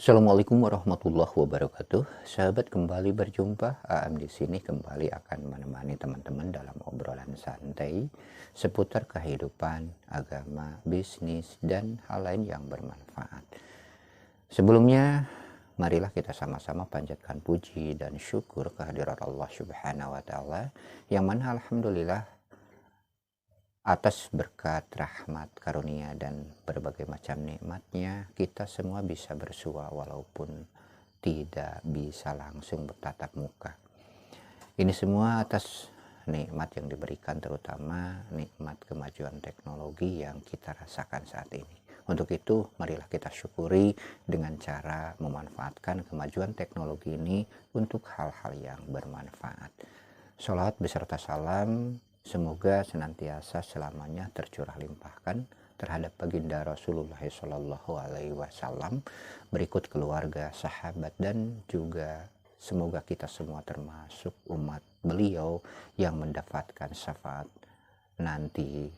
Assalamualaikum warahmatullahi wabarakatuh. Sahabat, kembali berjumpa. Aam di sini kembali akan menemani teman-teman dalam obrolan santai seputar kehidupan, agama, bisnis, dan hal lain yang bermanfaat. Sebelumnya, marilah kita sama-sama panjatkan puji dan syukur kehadirat Allah Subhanahu wa taala yang mana alhamdulillah atas berkat, rahmat, karunia, dan berbagai macam nikmatnya, kita semua bisa bersua walaupun tidak bisa langsung bertatap muka. Ini semua atas nikmat yang diberikan, terutama nikmat kemajuan teknologi yang kita rasakan saat ini. Untuk itu, marilah kita syukuri dengan cara memanfaatkan kemajuan teknologi ini untuk hal-hal yang bermanfaat. Sholawat beserta salam semoga senantiasa selamanya tercurah limpahkan terhadap baginda Rasulullah Shallallahu Alaihi Wasallam, berikut keluarga, sahabat, dan juga semoga kita semua termasuk umat beliau yang mendapatkan syafaat nanti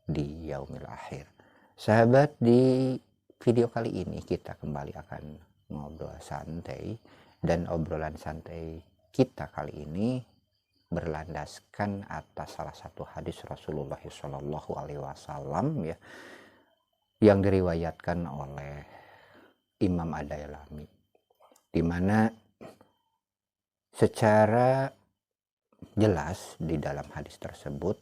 di yaumil akhir. Sahabat, di video kali ini kita kembali akan ngobrol santai, dan obrolan santai kita kali ini berlandaskan atas salah satu hadis Rasulullah Shallallahu Alaihi Wasallam ya, yang diriwayatkan oleh Imam Ad-Dailami, di mana secara jelas di dalam hadis tersebut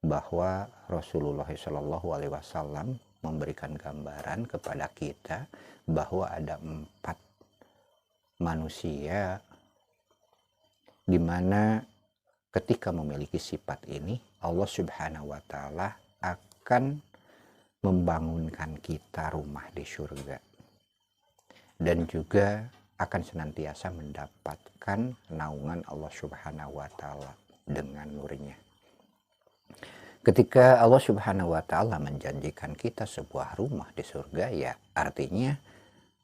bahwa Rasulullah Shallallahu Alaihi Wasallam memberikan gambaran kepada kita bahwa ada 4 manusia di mana ketika memiliki sifat ini, Allah Subhanahu wa taala akan membangunkan kita rumah di surga, dan juga akan senantiasa mendapatkan naungan Allah Subhanahu wa taala dengan nurnya. Ketika Allah Subhanahu wa taala menjanjikan kita sebuah rumah di surga, ya artinya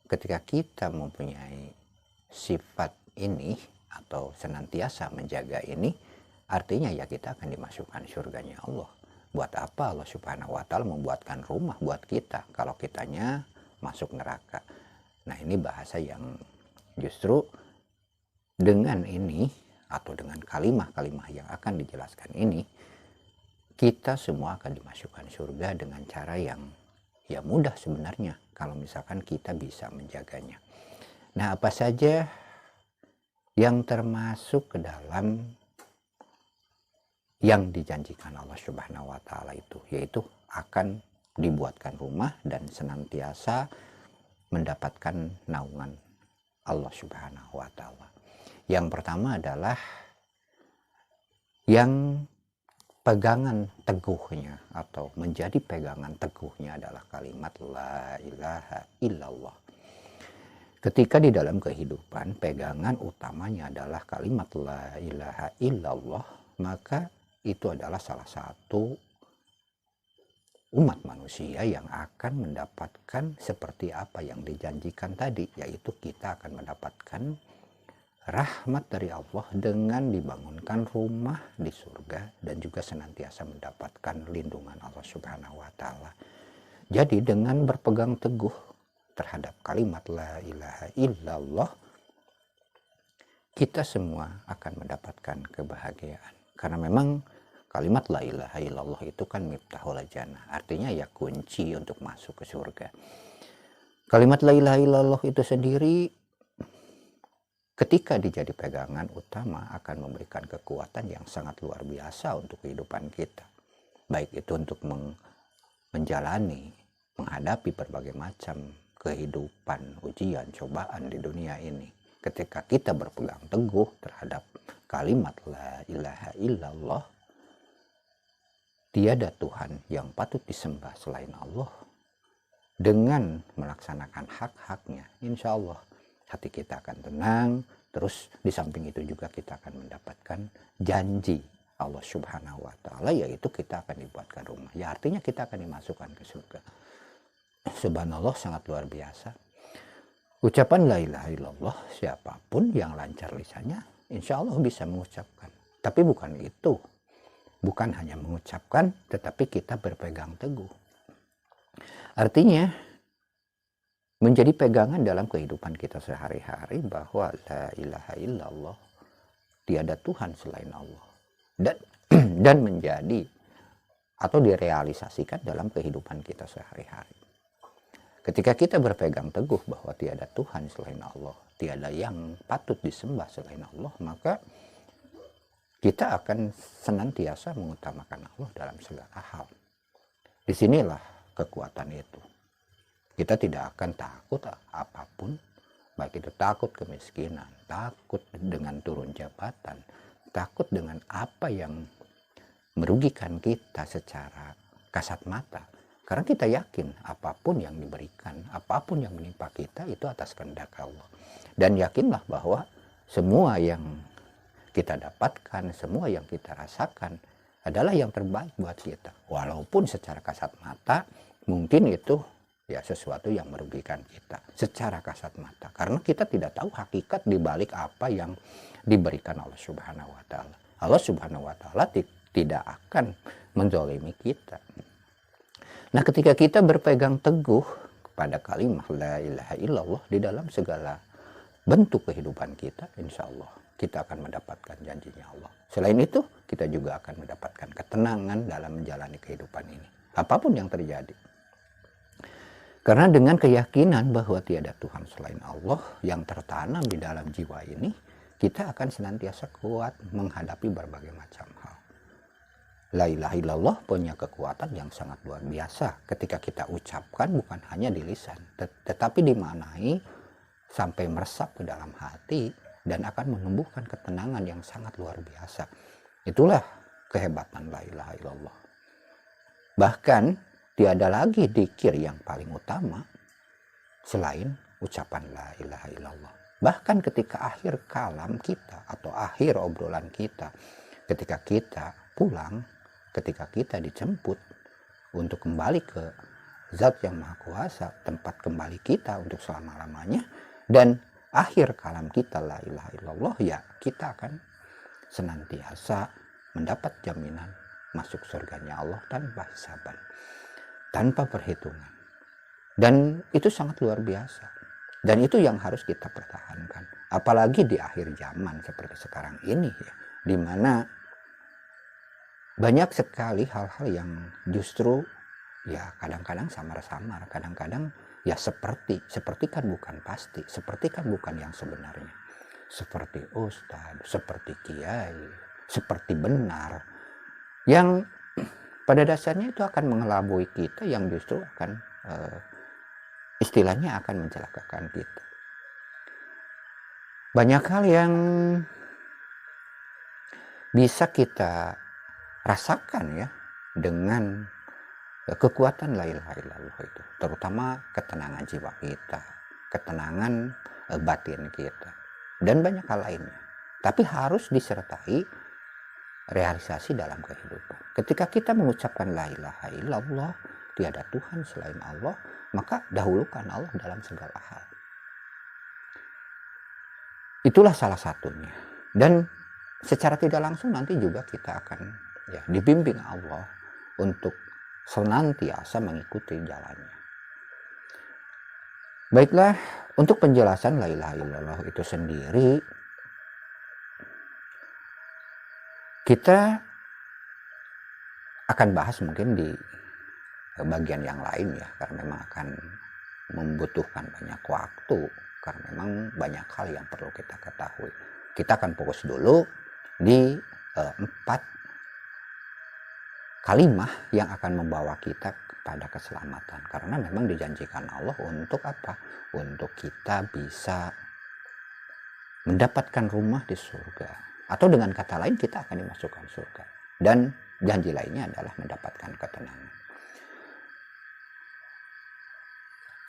ketika kita mempunyai sifat ini atau senantiasa menjaga ini, artinya ya kita akan dimasukkan surganya Allah. Buat apa Allah Subhanahu wa taala membuatkan rumah buat kita kalau kitanya masuk neraka? Nah, ini bahasa yang justru dengan ini atau dengan kalimah-kalimah yang akan dijelaskan ini, kita semua akan dimasukkan surga dengan cara yang ya mudah sebenarnya kalau misalkan kita bisa menjaganya. Nah, apa saja yang termasuk ke dalam yang dijanjikan Allah Subhanahu wa taala itu, yaitu akan dibuatkan rumah dan senantiasa mendapatkan naungan Allah Subhanahu wa taala. Yang pertama adalah yang pegangan teguhnya atau menjadi pegangan teguhnya adalah kalimat la ilaha illallah. Ketika di dalam kehidupan pegangan utamanya adalah kalimat la ilaha illallah, maka itu adalah salah satu umat manusia yang akan mendapatkan seperti apa yang dijanjikan tadi, yaitu kita akan mendapatkan rahmat dari Allah dengan dibangunkan rumah di surga dan juga senantiasa mendapatkan lindungan Allah Subhanahu wa taala. Jadi dengan berpegang teguh terhadap kalimat la ilaha illallah, kita semua akan mendapatkan kebahagiaan. Karena memang kalimat la ilaha illallah itu kan miftahul jannah, artinya ya kunci untuk masuk ke surga. Kalimat la ilaha illallah itu sendiri ketika dijadi pegangan utama akan memberikan kekuatan yang sangat luar biasa untuk kehidupan kita. Baik itu untuk menjalani, menghadapi berbagai macam kehidupan, ujian, cobaan di dunia ini. Ketika kita berpegang teguh terhadap kalimat la ilaha illallah, tiada Tuhan yang patut disembah selain Allah, dengan melaksanakan hak-haknya, insya Allah hati kita akan tenang. Terus di samping itu juga kita akan mendapatkan janji Allah Subhanahu wa taala, yaitu kita akan dibuatkan rumah. Ya artinya kita akan dimasukkan ke surga. Subhanallah, sangat luar biasa. Ucapan la ilaha illallah, siapapun yang lancar lisannya insya Allah bisa mengucapkan. Tapi bukan itu. Bukan hanya mengucapkan, tetapi kita berpegang teguh. Artinya menjadi pegangan dalam kehidupan kita sehari-hari bahwa la ilaha illallah, tiada Tuhan selain Allah, dan dan menjadi atau direalisasikan dalam kehidupan kita sehari-hari. Ketika kita berpegang teguh bahwa tiada Tuhan selain Allah, tiada yang patut disembah selain Allah, maka kita akan senantiasa mengutamakan Allah dalam segala hal. Disinilah kekuatan itu. Kita tidak akan takut apapun, baik itu takut kemiskinan, takut dengan turun jabatan, takut dengan apa yang merugikan kita secara kasat mata. Karena kita yakin apapun yang diberikan, apapun yang menimpa kita itu atas kehendak Allah. Dan yakinlah bahwa semua yang kita dapatkan, semua yang kita rasakan adalah yang terbaik buat kita. Walaupun secara kasat mata mungkin itu ya sesuatu yang merugikan kita secara kasat mata. Karena kita tidak tahu hakikat di balik apa yang diberikan Allah Subhanahu wa taala. Allah Subhanahu wa taala tidak akan menzalimi kita. Nah, ketika kita berpegang teguh kepada kalimat la ilaha illallah di dalam segala bentuk kehidupan kita, insya Allah kita akan mendapatkan janjinya Allah. Selain itu, kita juga akan mendapatkan ketenangan dalam menjalani kehidupan ini, apapun yang terjadi. Karena dengan keyakinan bahwa tiada Tuhan selain Allah yang tertanam di dalam jiwa ini, kita akan senantiasa kuat menghadapi berbagai macam hal. La ilaha illallah punya kekuatan yang sangat luar biasa ketika kita ucapkan, bukan hanya di lisan, tetapi dimaknai sampai meresap ke dalam hati dan akan menumbuhkan ketenangan yang sangat luar biasa. Itulah kehebatan la ilaha illallah. Bahkan tiada lagi dzikir yang paling utama selain ucapan la ilaha illallah. Bahkan ketika akhir kalam kita atau akhir obrolan kita, ketika kita pulang, ketika kita dijemput untuk kembali ke Zat yang Maha Kuasa, tempat kembali kita untuk selama-lamanya, dan akhir kalam kita la ilaha illallah, ya kita akan senantiasa mendapat jaminan masuk surganya Allah tanpa hisaban, tanpa perhitungan. Dan itu sangat luar biasa. Dan itu yang harus kita pertahankan. Apalagi di akhir zaman seperti sekarang ini, ya, di mana banyak sekali hal-hal yang justru ya kadang-kadang samar-samar, kadang-kadang ya seperti kan bukan pasti, seperti kan bukan yang sebenarnya. Seperti ustadz, seperti kiai, seperti benar, yang pada dasarnya itu akan mengelabui kita, yang justru akan istilahnya akan mencelakakan kita. Banyak hal yang bisa kita rasakan ya dengan kekuatan la ilaha illallah itu, terutama ketenangan jiwa kita, ketenangan batin kita, dan banyak hal lainnya. Tapi harus disertai realisasi dalam kehidupan. Ketika kita mengucapkan la ilaha illallah, tiada Tuhan selain Allah, maka dahulukan Allah dalam segala hal. Itulah salah satunya. Dan secara tidak langsung nanti juga kita akan ya dibimbing Allah untuk senantiasa mengikuti jalannya. Baiklah, untuk penjelasan la ilaha illallah itu sendiri, kita akan bahas mungkin di bagian yang lain ya, karena memang akan membutuhkan banyak waktu, karena memang banyak hal yang perlu kita ketahui. Kita akan fokus dulu di 4 kalimah yang akan membawa kita kepada keselamatan, karena memang dijanjikan Allah untuk apa? Untuk kita bisa mendapatkan rumah di surga, atau dengan kata lain kita akan dimasukkan surga, dan janji lainnya adalah mendapatkan ketenangan.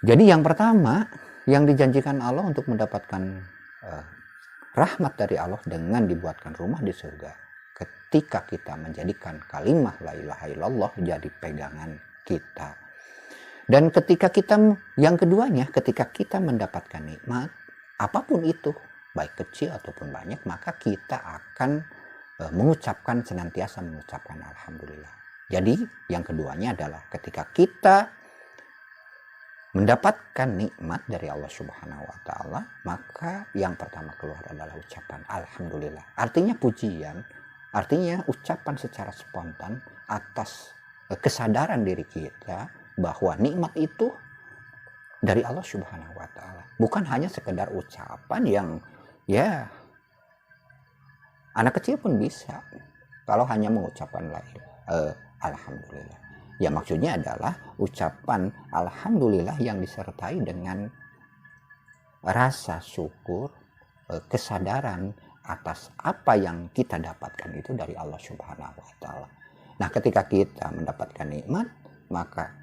Jadi yang pertama yang dijanjikan Allah untuk mendapatkan rahmat dari Allah dengan dibuatkan rumah di surga, ketika kita menjadikan kalimah la ilaha illallah jadi pegangan kita. Dan ketika kita, yang keduanya, ketika kita mendapatkan nikmat apapun itu, baik kecil ataupun banyak, maka kita akan senantiasa mengucapkan alhamdulillah. Jadi yang keduanya adalah ketika kita mendapatkan nikmat dari Allah Subhanahu wa taala, maka yang pertama keluar adalah ucapan alhamdulillah. Artinya pujian, artinya ucapan secara spontan atas kesadaran diri kita bahwa nikmat itu dari Allah Subhanahu wa taala. Bukan hanya sekedar ucapan yang ya anak kecil pun bisa kalau hanya mengucapkan alhamdulillah. Ya maksudnya adalah ucapan alhamdulillah yang disertai dengan rasa syukur, kesadaran atas apa yang kita dapatkan itu dari Allah Subhanahu wa taala. Nah, ketika kita mendapatkan nikmat, maka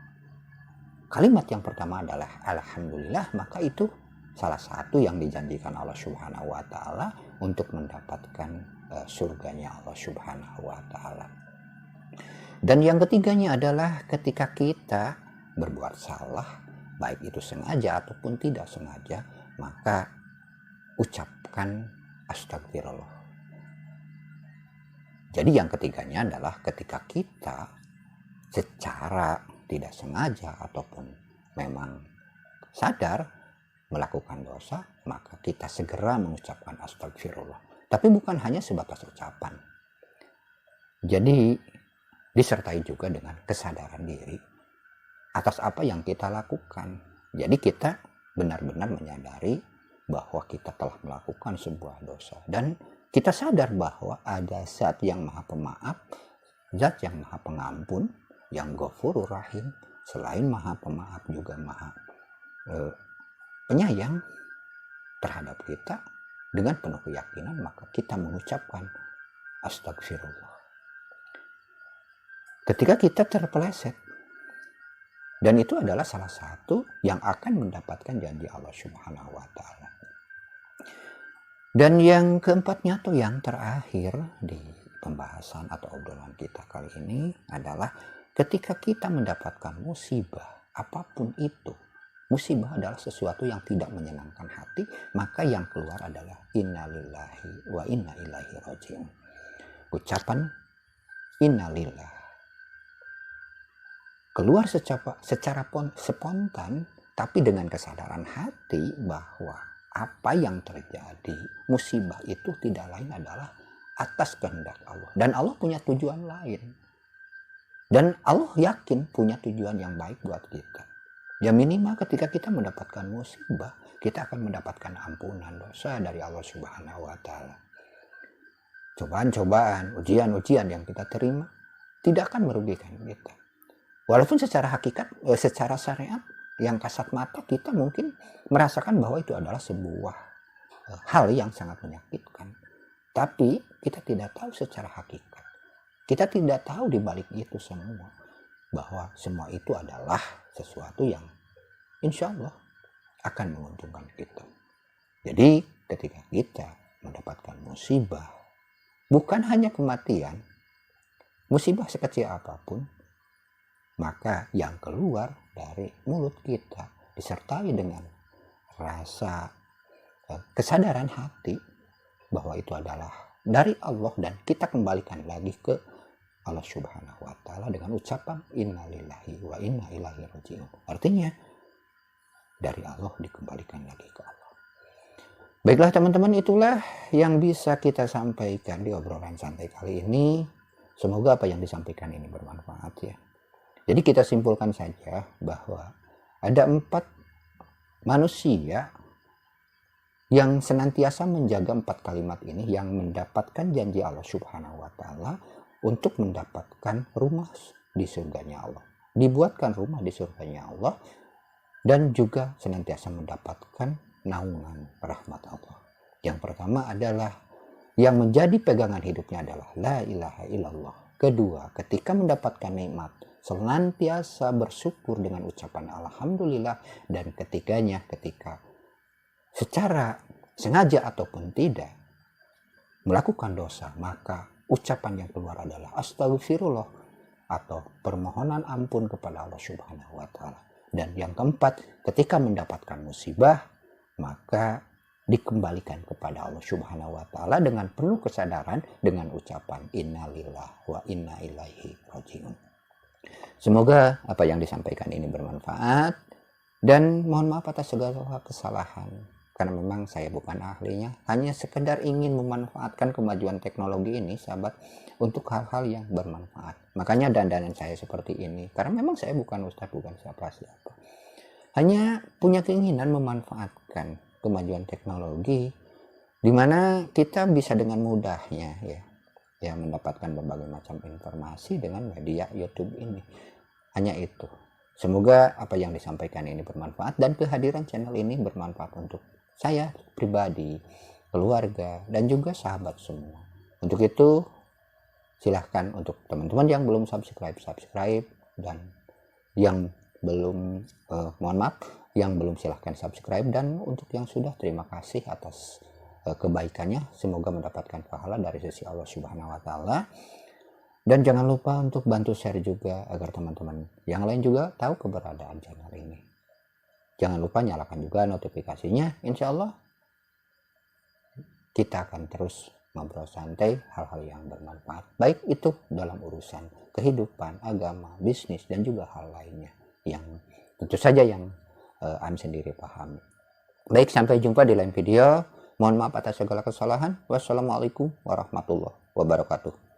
kalimat yang pertama adalah alhamdulillah, maka itu salah satu yang dijanjikan Allah Subhanahu wa taala untuk mendapatkan surganya Allah Subhanahu wa taala. Dan yang ketiganya adalah ketika kita berbuat salah, baik itu sengaja ataupun tidak sengaja, maka ucapkan astagfirullah. Jadi yang ketiganya adalah ketika kita secara tidak sengaja ataupun memang sadar melakukan dosa, maka kita segera mengucapkan astagfirullah. Tapi bukan hanya sebatas ucapan. Jadi disertai juga dengan kesadaran diri atas apa yang kita lakukan. Jadi kita benar-benar menyadari bahwa kita telah melakukan sebuah dosa. Dan kita sadar bahwa ada Zat yang Maha Pemaaf, Zat yang Maha Pengampun, yang Ghafurur Rahim. Selain Maha Pemaaf juga Maha Penyayang terhadap kita. Dengan penuh keyakinan maka kita mengucapkan astagfirullah. Ketika kita terpeleset, dan itu adalah salah satu yang akan mendapatkan janji Allah Subhanahu wa taala. Dan yang keempatnya atau yang terakhir di pembahasan atau obrolan kita kali ini adalah ketika kita mendapatkan musibah apapun itu. Musibah adalah sesuatu yang tidak menyenangkan hati, maka yang keluar adalah innalillahi wa inna ilaihi raji'un. Ucapan innalillah keluar secara spontan, tapi dengan kesadaran hati bahwa apa yang terjadi, musibah itu tidak lain adalah atas kehendak Allah. Dan Allah punya tujuan lain. Dan Allah yakin punya tujuan yang baik buat kita. Ya minimal ketika kita mendapatkan musibah, kita akan mendapatkan ampunan dosa dari Allah Subhanahu wa taala. Cobaan-cobaan, ujian-ujian yang kita terima tidak akan merugikan kita. Walaupun secara hakikat, secara syariat yang kasat mata kita mungkin merasakan bahwa itu adalah sebuah hal yang sangat menyakitkan. Tapi kita tidak tahu secara hakikat. Kita tidak tahu di balik itu semua bahwa semua itu adalah sesuatu yang insya Allah akan menguntungkan kita. Jadi ketika kita mendapatkan musibah, bukan hanya kematian, musibah sekecil apapun, maka yang keluar dari mulut kita disertai dengan rasa kesadaran hati bahwa itu adalah dari Allah dan kita kembalikan lagi ke Allah Subhanahu wa taala dengan ucapan innalillahi wa inna ilaihi raji'un. Artinya dari Allah dikembalikan lagi ke Allah. Baiklah teman-teman, itulah yang bisa kita sampaikan di obrolan santai kali ini. Semoga apa yang disampaikan ini bermanfaat ya. Jadi kita simpulkan saja bahwa ada 4 manusia yang senantiasa menjaga 4 kalimat ini yang mendapatkan janji Allah Subhanahu wa taala untuk mendapatkan rumah di surganya Allah. Dibuatkan rumah di surganya Allah dan juga senantiasa mendapatkan naungan rahmat Allah. Yang pertama adalah yang menjadi pegangan hidupnya adalah la ilaha illallah. Kedua, ketika mendapatkan nikmat senantiasa bersyukur dengan ucapan alhamdulillah. Dan ketiganya, ketika secara sengaja ataupun tidak melakukan dosa, maka ucapan yang keluar adalah astagfirullah atau permohonan ampun kepada Allah Subhanahu wa taala. Dan yang keempat, ketika mendapatkan musibah, maka dikembalikan kepada Allah Subhanahu wa taala dengan penuh kesadaran dengan ucapan innalillah wa inna ilaihi raji'un. Semoga apa yang disampaikan ini bermanfaat Dan mohon maaf atas segala kesalahan, karena memang saya bukan ahlinya, hanya sekedar ingin memanfaatkan kemajuan teknologi ini sahabat untuk hal-hal yang bermanfaat. Makanya dandanan saya seperti ini, karena memang saya bukan ustadz, bukan siapa-siapa, hanya punya keinginan memanfaatkan kemajuan teknologi di mana kita bisa dengan mudahnya ya mendapatkan berbagai macam informasi dengan media YouTube ini. Hanya itu. Semoga apa yang disampaikan ini bermanfaat dan kehadiran channel ini bermanfaat untuk saya pribadi, keluarga, dan juga sahabat semua. Untuk itu, silahkan untuk teman-teman yang belum subscribe, dan yang belum, mohon maaf, yang belum silahkan subscribe, dan untuk yang sudah, terima kasih atas kebaikannya. Semoga mendapatkan pahala dari sisi Allah Subhanahu wa Ta'ala. Dan jangan lupa untuk bantu share juga agar teman-teman yang lain juga tahu keberadaan channel ini. Jangan lupa nyalakan juga notifikasinya. Insya Allah kita akan terus ngobrol santai hal-hal yang bermanfaat. Baik itu dalam urusan kehidupan, agama, bisnis, dan juga hal lainnya yang tentu saja yang Am sendiri pahami. Baik, sampai jumpa di lain video. Mohon maaf atas segala kesalahan. Wassalamualaikum warahmatullahi wabarakatuh.